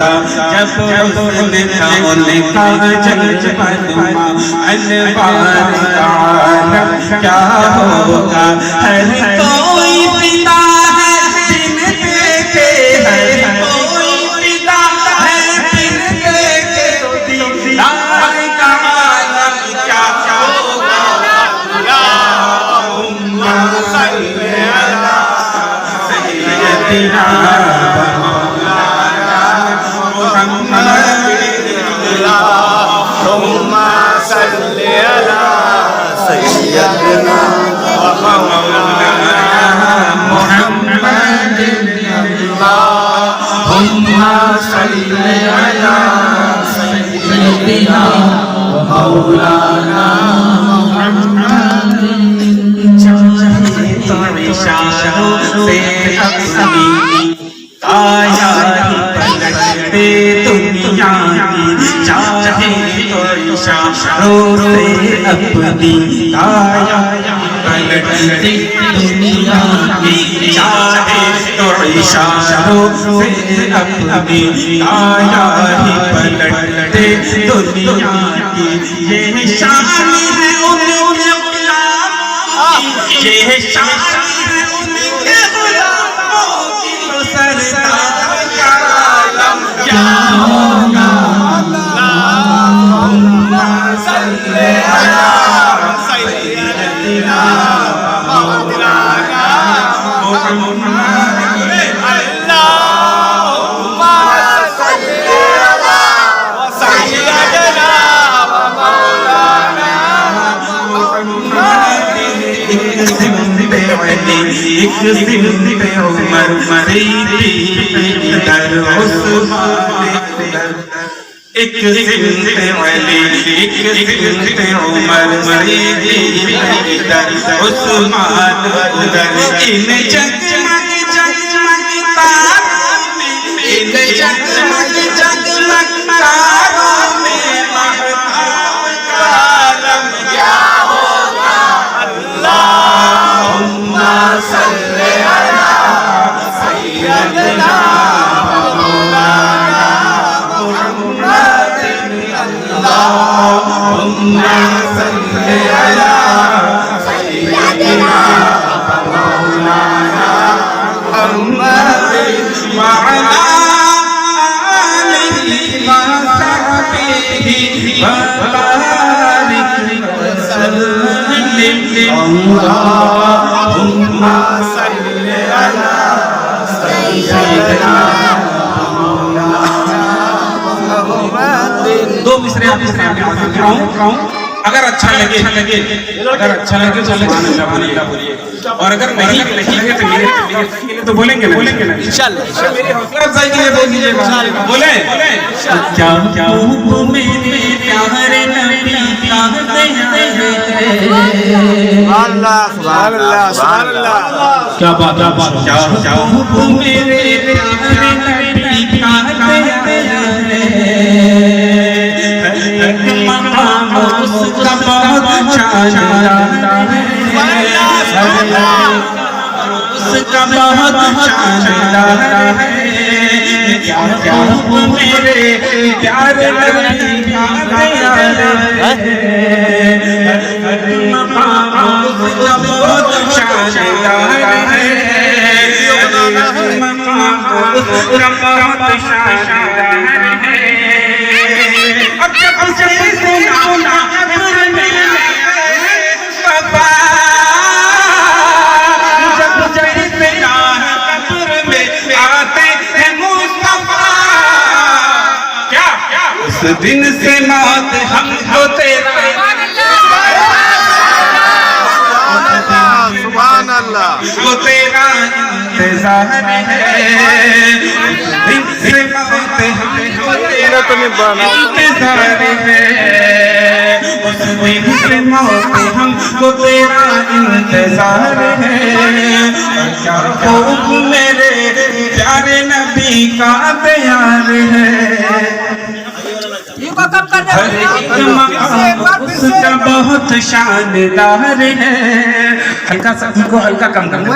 جب حسن تھا ان کا جلوہ نما انوار کا عالم کیا ہوگا ہر کوئی فدا ہے دن دیکھے ہر کوئی فدا ہے دن دیکھے دیدار کا عالم کیا ہوگا اللہم صل علی سیدنا اللهم صل على سيدنا ومولانا محمد اللهم صل على سيدنا ومولانا محمد اشاروں سے اپنی آیا ہی پلٹتے دنیا کی چاہے تو اشاروں سے اپنی آیا ہی پلٹتے دنیا کی چاہے تو اشاروں سے اپنی آیا ہی پلٹتے دنیا کی یہ شان ہے ان کے غلاموں کی یہ شان ہے ان کے غلاموں کی سردار کا عالم کیا ہوگا اللہم صل علی سیدنا مولانا محمد اللهم صل على سيدنا ومولانا محمد ایک سمت علی ایک سمت عمر سیدی در عثمان ایک سمت علی ایک سمت عمر سیدی در عثمان ان جگمگ جگمگ تاروں میں ان جگمگ جگمگ تاروں میں مہتاب کا عالم کیا ہوگا اللهم صل على سيدنا ومولانا محمد اللهم صل على سيدنا ومولانا محمد وعلى آله وصحبه وبارك وسلم اللهم صل على سيدنا ومولانا محمد دو مصرے آپ سے ہوں اگر اچھا لگے تو سبحان اللہ بولیے اور اگر نہیں لگے تو میرے تو بولیں گے نا انشاءاللہ میری حوصلہ افزائی کے لیے بول دیجیے گا بولیں کیا حکم میرے پیارے نبی کا اللہ سبحان اللہ سبحان اللہ کیا بات کیا حکم میرے پیارے نبی کا مقام اس کا بہت شاندار اس کا بہت شاندار ہے کیا حکم میرے پیارے نبی کا مقام اس کا بہت شاندار ہے مقام اس کا بہت شاندار ہے اب جب سے نانا قبر میں مصطفیٰ جب سے نانا قبر میں آتے ہیں مصطفیٰ کیا اس دن سے موت ہم کو تیرا سبحان اللہ وہ تیرا انتظار ہے دن سے موت ہم کو تیرا انتظار ہے اس دن سے موت ہم کو تیرا انتظار ہے کیا خوب میرے پیارے نبی کا پیار ہے ہر ایک مقام اس کا بہت شاندار ہے ہلکا سا ان کو ہلکا کم کرنا